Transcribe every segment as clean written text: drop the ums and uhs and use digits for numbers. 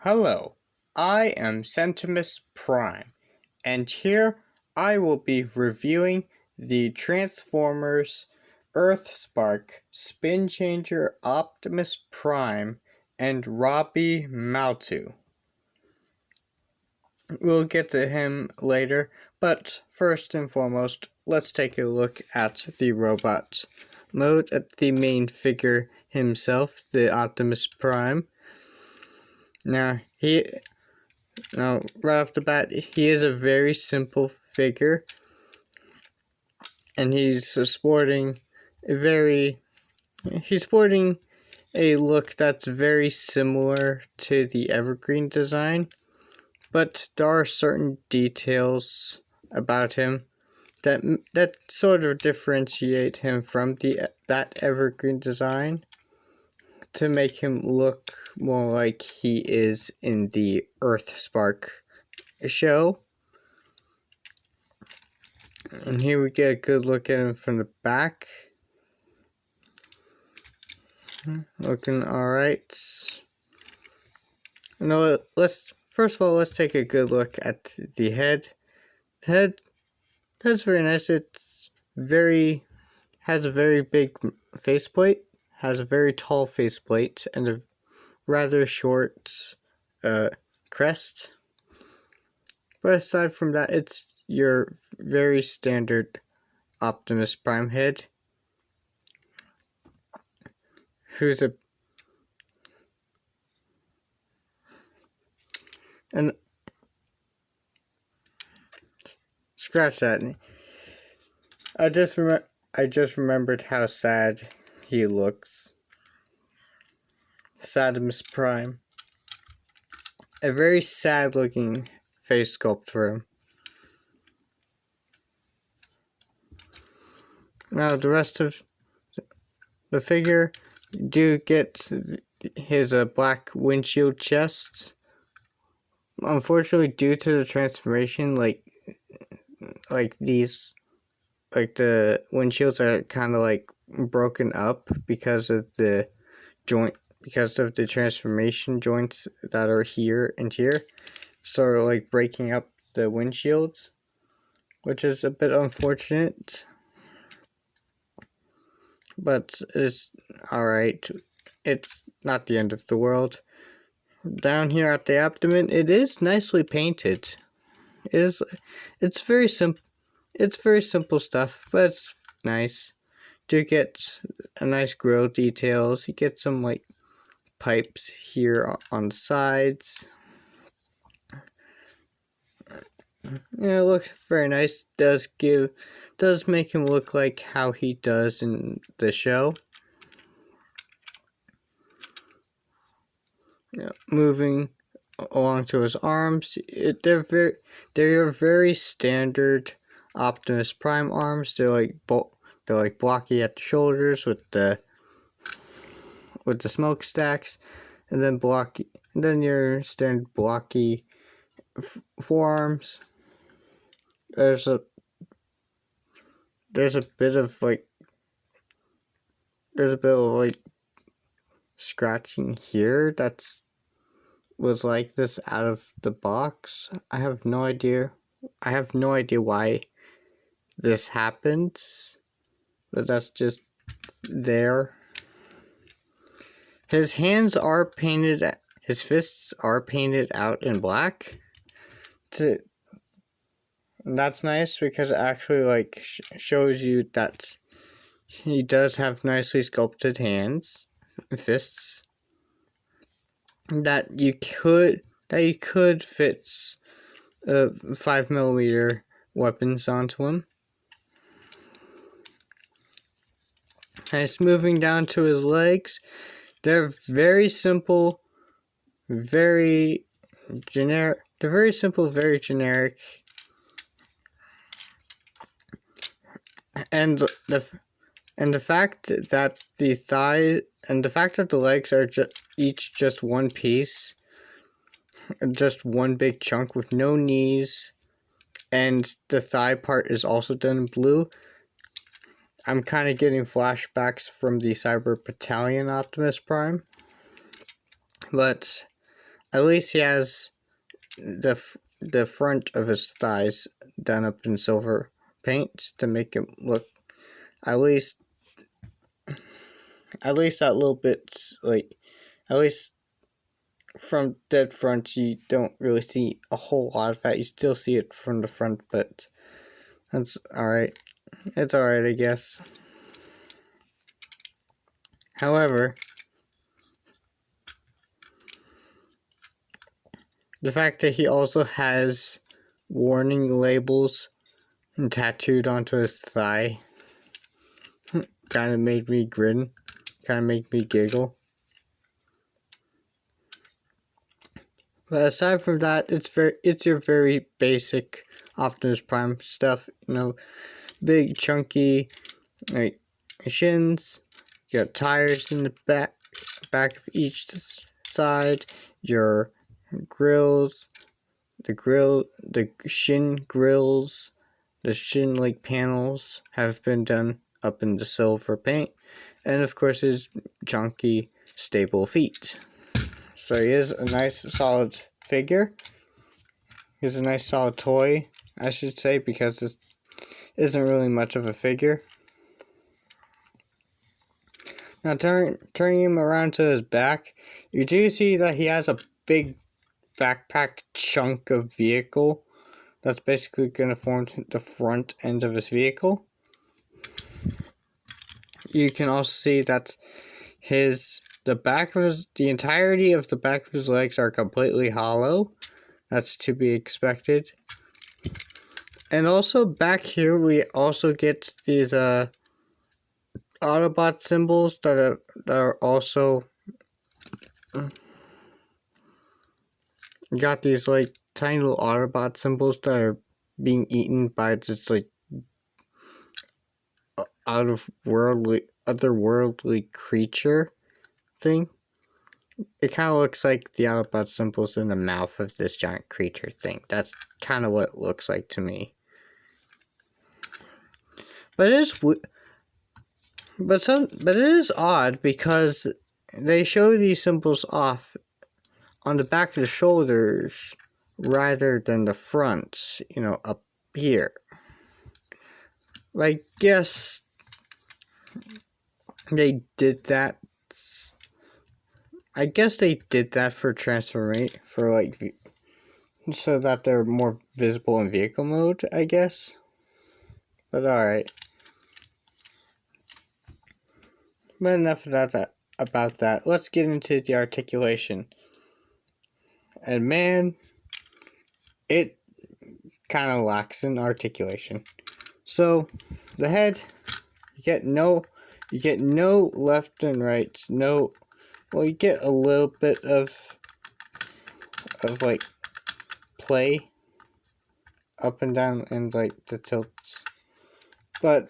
Hello, I am Sadimus Prime, and here I will be reviewing the Transformers earthspark Spin Changer Optimus Prime and Robbie Malto. We'll get to him later, but first and foremost, let's take a look at the robot mode, at the main figure himself, the Optimus Prime. Now, right off the bat, he is a very simple figure, and he's sporting a look that's very similar to the Evergreen design, but there are certain details about him that sort of differentiate him from that Evergreen design to make him look more like he is in the earthspark show. And here we get a good look at him from the back. Looking alright. No, first of all, let's take a good look at the head. That's very nice. Has a very big faceplate, has a very tall faceplate, and a rather short crest. But aside from that, it's your very standard Optimus Prime head, who's and scratch that. I just remembered how sad he looks. Sadimus Prime. A very sad looking face sculpt for him. Now the rest of the figure do get his black windshield chest. Unfortunately, due to the transformation, like the windshields are kind of like broken up because of the transformation joints that are here and here, sort of like breaking up the windshields, which is a bit unfortunate. But it's alright. It's not the end of the world. Down here at the abdomen, it is nicely painted. It's very simple. It's very simple stuff, but it's nice. Do get a nice grill details. You get some like pipes here on the sides. Yeah, it looks very nice. Does make him look like how he does in the show. Moving along to his arms, they're very standard Optimus Prime arms. They're like blocky at the shoulders with the smokestacks, and then your standard blocky forearms. There's a bit of like scratching here was like this out of the box. I have no idea why this happened, but that's just there. His hands are painted, his fists are painted out in black. That's nice because it actually like shows you that he does have nicely sculpted hands, fists, that you could fit 5mm weapons onto him. Nice. Moving down to his legs, they're very simple, very generic. They're very simple, very generic, and the fact that the legs are each just one piece, just one big chunk with no knees, and the thigh part is also done in blue. I'm kind of getting flashbacks from the Cyber Battalion Optimus Prime, but At least he has the front of his thighs done up in silver paint to make him look at least that little bit like, at least from dead front you don't really see a whole lot of that. You still see it from the front, but that's alright. It's alright, I guess. However, the fact that he also has warning labels tattooed onto his thigh kind of made me grin, kind of made me giggle. But aside from that, it's your very basic Optimus Prime stuff. You know, big chunky like shins. You got tires in the back of each side. Your grills, the shin grills, the shin like panels have been done up in the silver paint, and of course his chunky stable feet. So he is a nice solid figure. He's a nice solid toy, I should say, because this isn't really much of a figure. Now turning him around to his back, you do see that he has a big backpack chunk of vehicle that's basically going to form the front end of his vehicle. You can also see that the entirety of the back of his legs are completely hollow. That's to be expected. And also back here we also get these Autobot symbols that are also got these like tiny little Autobot symbols that are being eaten by this like otherworldly creature thing. It kind of looks like the Autobot symbols in the mouth of this giant creature thing. That's kind of what it looks like to me. But it is odd because they show these symbols off on the back of the shoulders rather than the front, you know, up here. I guess they did that. I guess they did that for transformation, for like, so that they're more visible in vehicle mode, I guess. But alright. But enough of that about that. Let's get into the articulation. And man, it kind of lacks in articulation. So the head, you get no left and right. No, well, you get a little bit of like play up and down and like the tilts, but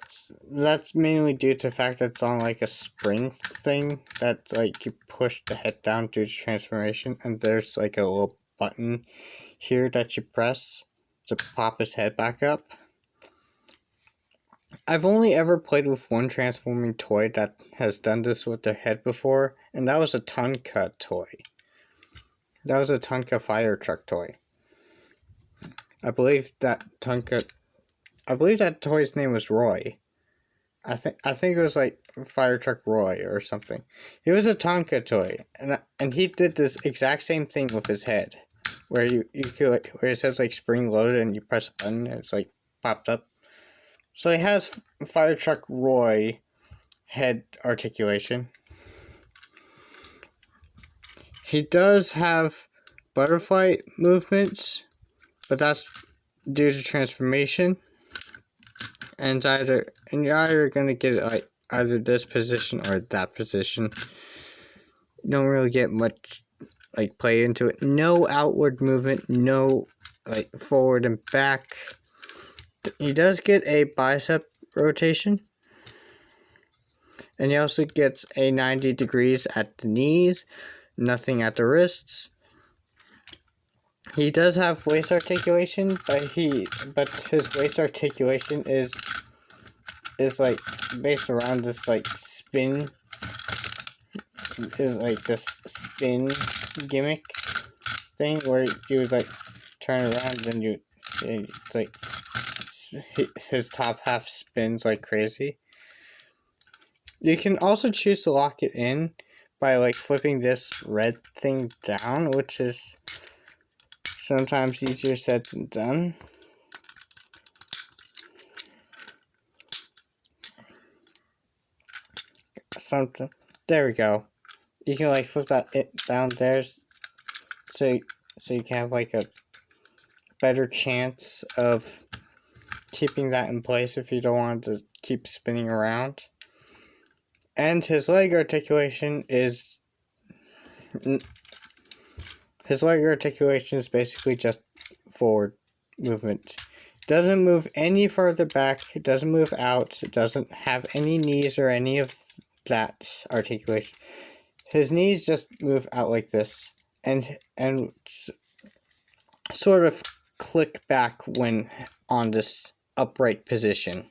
that's mainly due to the fact that it's on like a spring thing that like you push the head down due to transformation, and there's like a little button here that you press to pop his head back up. I've only ever played with one transforming toy that has done this with their head before, and that was a Tonka toy. That was a Tonka fire truck toy. I believe that toy's name was Roy. I think it was like Fire Truck Roy or something. He was a Tonka toy, and he did this exact same thing with his head, where you could like, where it says like spring loaded and you press a button and it's like popped up. So he has Fire Truck Roy head articulation. He does have butterfly movements, but that's due to transformation. And you're either gonna get it like either this position or that position. You don't really get much like play into it. No outward movement, no like forward and back. He does get a bicep rotation. And he also gets a 90 degrees at the knees, nothing at the wrists. He does have waist articulation, but his waist articulation is like based around this like spin gimmick. thing where you would like turn around and it's like his top half spins like crazy. You can also choose to lock it in by like flipping this red thing down, which is sometimes easier said than done. Something. There we go. You can like flip it down there, so you can have like a better chance of keeping that in place if you don't want to keep spinning around. And his leg articulation is basically just forward movement. Doesn't move any further back. It doesn't move out. It doesn't have any knees or any of that articulation. His knees just move out like this, and sort of click back when on this upright position.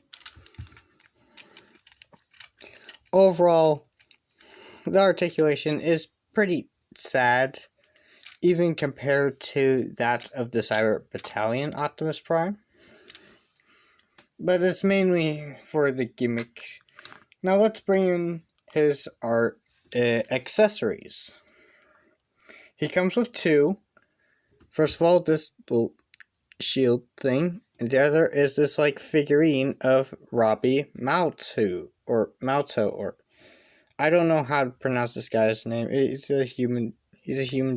Overall, the articulation is pretty sad, even compared to that of the Cyber Battalion Optimus Prime. But it's mainly for the gimmick. Now let's bring in his accessories. He comes with two. First of all, this little shield thing, and the other is this like figurine of Robbie Malto, or I don't know how to pronounce this guy's name. He's a human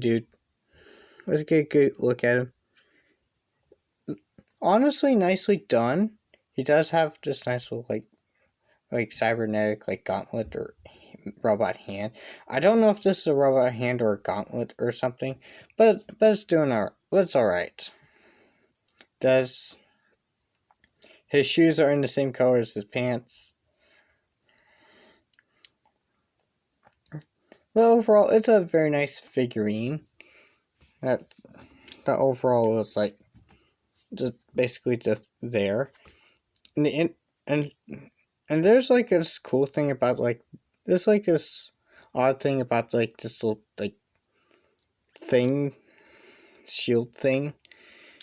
dude. Let's get a good look at him. Honestly, nicely done. He does have this nice little like cybernetic like gauntlet or robot hand. I don't know if this is a robot hand or a gauntlet or something, but it's doing alright. It's alright. His shoes are in the same color as his pants. But overall, it's a very nice figurine. That overall is like just basically just there. And there's like this cool thing about like there's like this odd thing about like this little like thing, shield thing,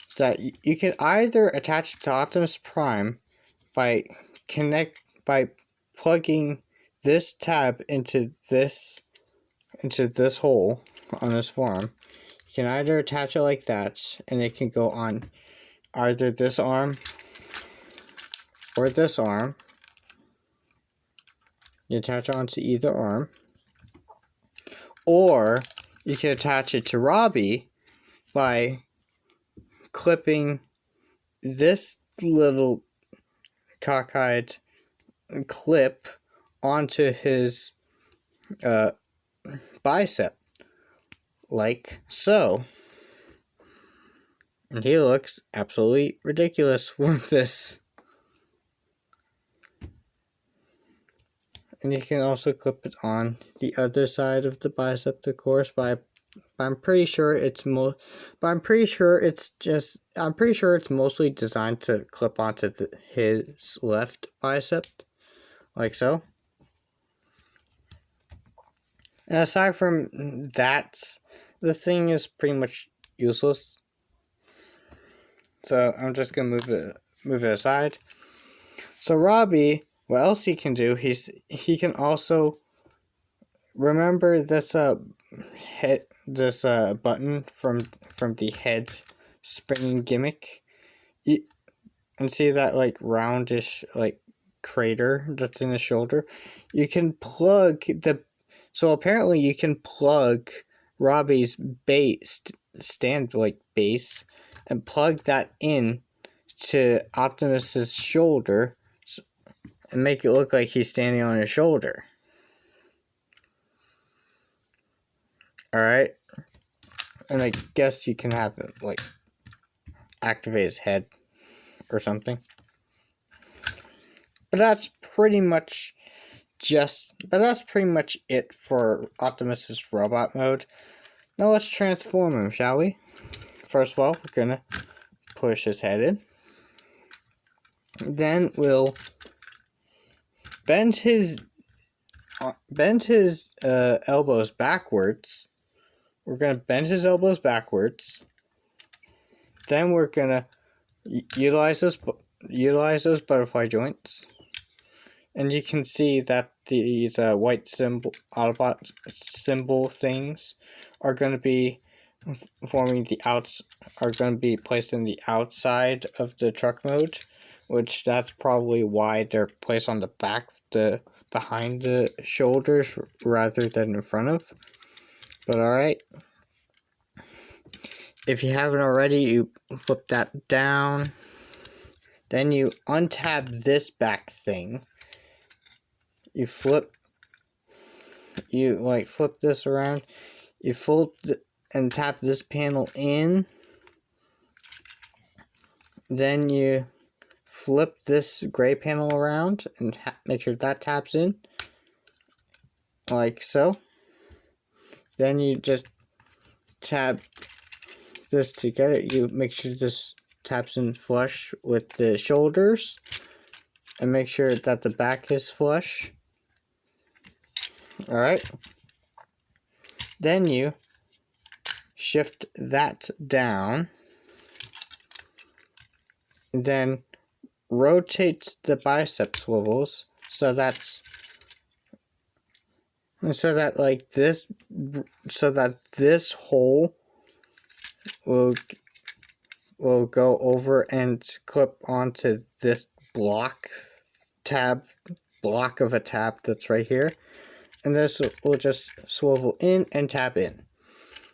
is that you can either attach it to Optimus Prime by plugging this tab into this hole on this form. You can either attach it like that, and it can go on either this arm or this arm. You attach it onto either arm. Or you can attach it to Robbie by clipping this little cockeyed clip onto his bicep, like so. And he looks absolutely ridiculous with this. And you can also clip it on the other side of the bicep, of course, I'm pretty sure it's mostly designed to clip onto his left bicep, like so. And aside from that, the thing is pretty much useless. So I'm just gonna move it aside. So Robbie, what else he can do? He can also remember this button from the head spinning gimmick, and see that like roundish like crater that's in the shoulder. You can plug so apparently you can plug Robbie's base and plug that in to Optimus's shoulder and make it look like he's standing on his shoulder. Alright? And I guess you can have it like activate his head or something. But that's pretty much it for Optimus's robot mode. Now let's transform him, shall we? First of all, we're gonna push his head in. Then we'll bend his elbows backwards we're gonna bend his elbows backwards. Then we're gonna utilize those butterfly joints, and you can see that these white Autobot symbol things are going to be placed in the outside of the truck mode, which that's probably why they're placed on the back, behind the shoulders rather than in front of. But alright. If you haven't already, you flip that down. Then you untab this back thing. You flip this around. You fold and tap this panel in. Then you flip this gray panel around and make sure that taps in. Like so. Then you just tap this together. You make sure this taps in flush with the shoulders. And make sure that the back is flush. Alright. Then you shift that down. Then rotate the bicep swivels so that this hole will go over and clip onto this block of a tab that's right here, and this will just swivel in and tap in.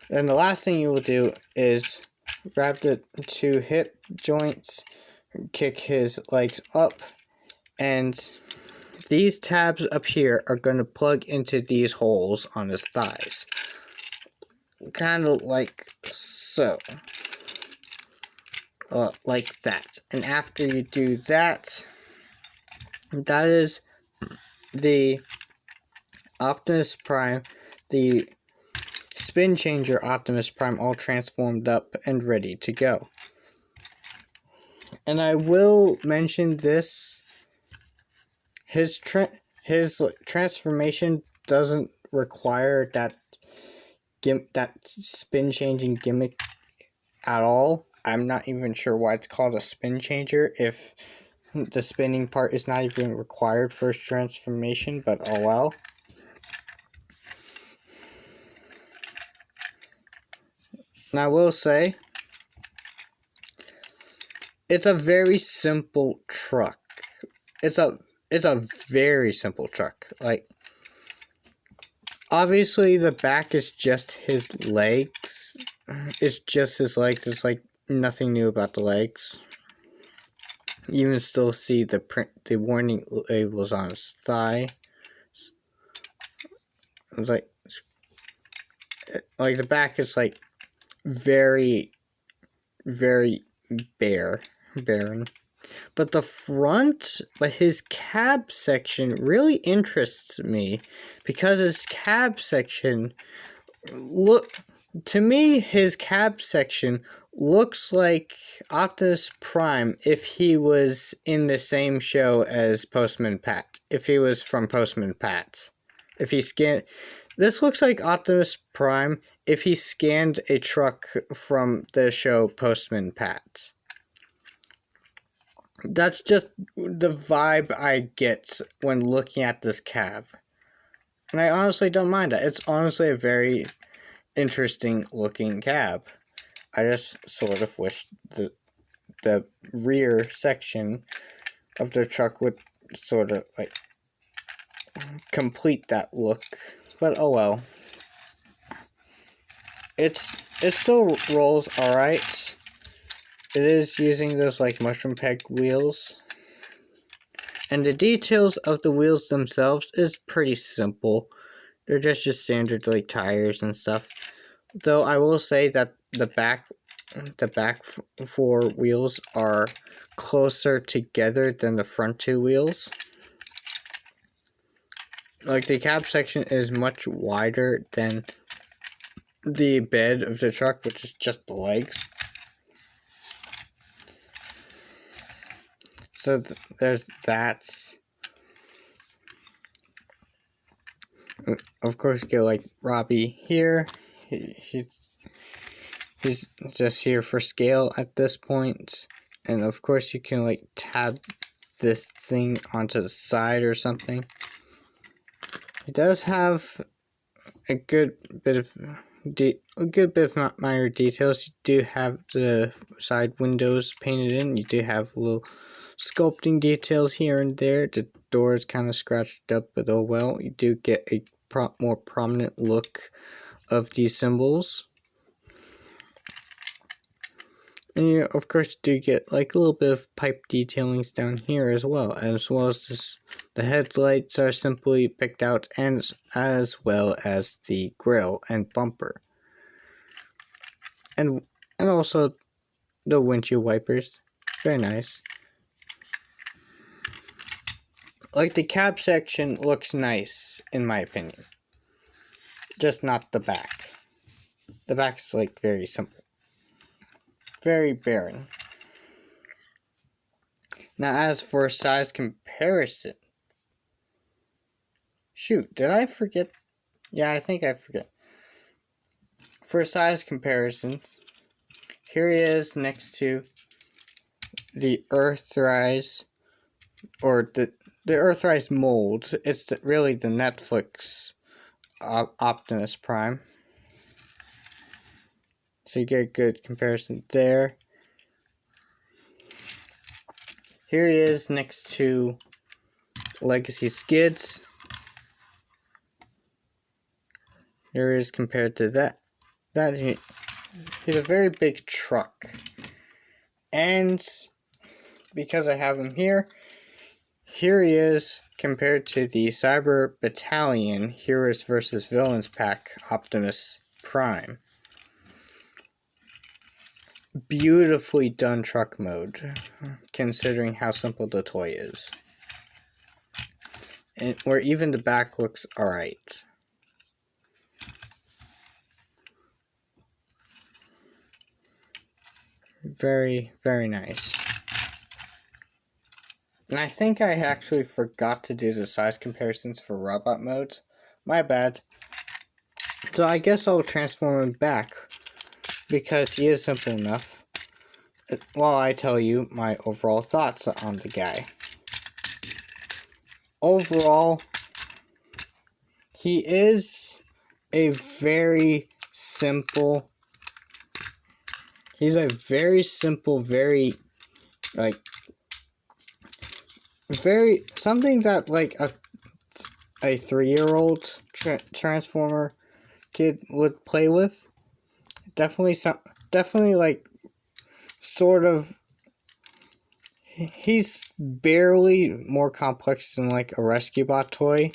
And the last thing you will do is grab the two hip joints, kick his legs up, and these tabs up here are going to plug into these holes on his thighs. Kind of like so. Like that. And after you do that, that is the Optimus Prime, the Spin Changer Optimus Prime, all transformed up and ready to go. And I will mention this: his transformation doesn't require that spin changing gimmick at all. I'm not even sure why it's called a spin changer if the spinning part is not even required for his transformation, but oh well. And I will say, it's a very simple truck. It's a very simple truck. Like, obviously the back is just his legs. It's just his legs. It's like nothing new about the legs. You can still see the warning labels on his thigh. It's like the back is like very, very barren. But the front, his cab section really interests me, because his cab section, his cab section looks like Optimus Prime if he was in the same show as Postman Pat. If he was from Postman Pat. This looks like Optimus Prime if he scanned a truck from the show Postman Pat. That's just the vibe I get when looking at this cab. And I honestly don't mind that. It's honestly a very interesting looking cab. I just sort of wish the rear section of the truck would sort of like complete that look. But oh well. It still rolls alright. It is using those like mushroom peg wheels. And the details of the wheels themselves is pretty simple. They're just your standard like tires and stuff. Though I will say that the back four wheels are closer together than the front two wheels. Like, the cab section is much wider than the bed of the truck, which is just the legs. So there's that. Of course, you get like Robbie here. he's just here for scale at this point. And of course you can like tab this thing onto the side or something. It does have a good bit of minor details. You do have the side windows painted in. You do have little sculpting details here and there. The door is kind of scratched up, but oh well. You do get a more prominent look of these symbols. And you, of course, do get like a little bit of pipe detailings down here as well as this. The headlights are simply picked out, and as well as the grille and bumper, and also the windshield wipers. Very nice. Like the cab section looks nice in my opinion, just not the back. The back's like very simple, very barren. Now, as for size comparison, shoot, did I forget? Yeah, I think I forget. For size comparison, here he is next to the Earthrise, or the Earthrise mold. It's really the Netflix Optimus Prime. So you get a good comparison there. Here he is next to Legacy Skids. Here he is compared to that. He's a very big truck. And because I have him here he is compared to the Cyber Battalion Heroes vs. Villains pack Optimus Prime. Beautifully done truck mode, considering how simple the toy is. And where even the back looks alright. Very, very nice. And I think I actually forgot to do the size comparisons for robot mode. My bad. So I guess I'll transform him back, because he is simple enough, while I tell you my overall thoughts on the guy. Overall, he is a very simple, very, like, very, something that, like, a 3-year-old Transformer kid would play with. Definitely, like, sort of, he's barely more complex than, like, a Rescue Bot toy,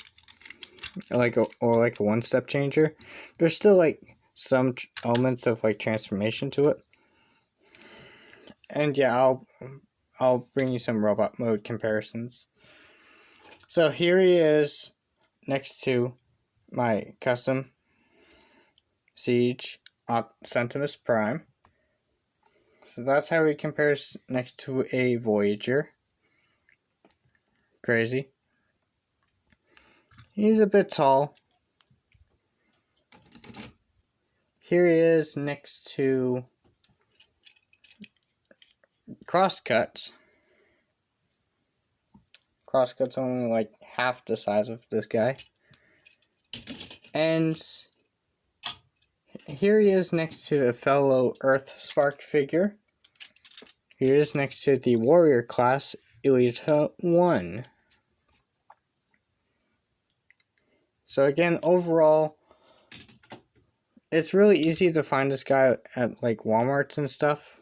or like a one-step changer. There's still, like, some elements of, like, transformation to it. And yeah, I'll bring you some robot mode comparisons. So here he is next to my custom Siege Optimus Prime. So that's how he compares next to a Voyager. Crazy. He's a bit tall. Here he is next to Crosscuts. Crosscut's only like half the size of this guy. And here he is next to a fellow earthspark figure. Here he is next to the warrior class Elita 1. So again, overall, it's really easy to find this guy at like Walmarts and stuff.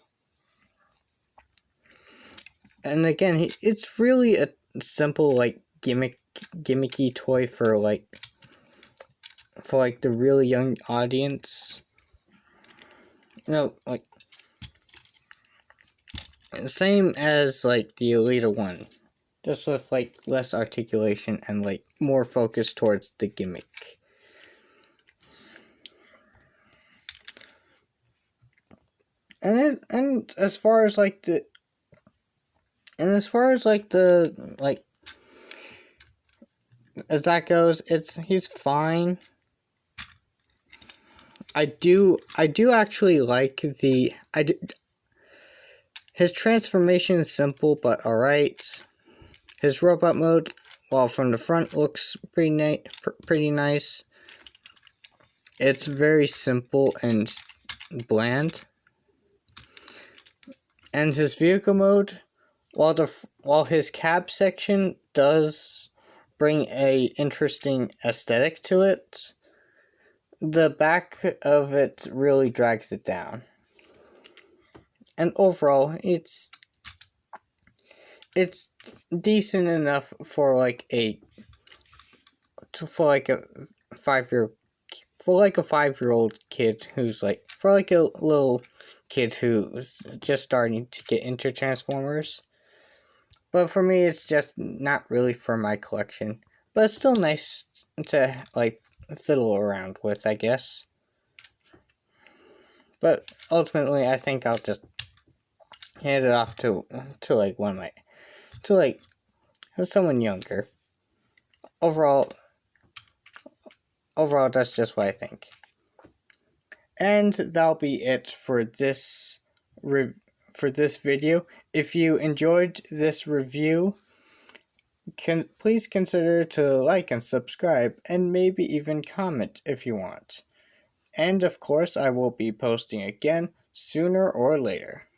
And again, it's really a simple, like, gimmicky toy for like the really young audience. You know, like, same as like the Elita 1, just with like less articulation and like more focus towards the gimmick. And as far as like the as that goes, he's fine. I do actually like his transformation is simple but alright. His robot mode, while from the front looks pretty nice, it's very simple and bland. And his vehicle mode, while his cab section does bring a interesting aesthetic to it, the back of it really drags it down. And overall, it's decent enough for like a 5 year for like a 5-year-old kid who's like for like a little kid who's just starting to get into Transformers. But for me, it's just not really for my collection. But it's still nice to like fiddle around with, I guess. But ultimately, I think I'll just hand it off to like one of my to like someone younger. Overall, that's just what I think. And that'll be it for this video. If you enjoyed this review, please consider to like and subscribe, and maybe even comment if you want. And of course, I will be posting again sooner or later.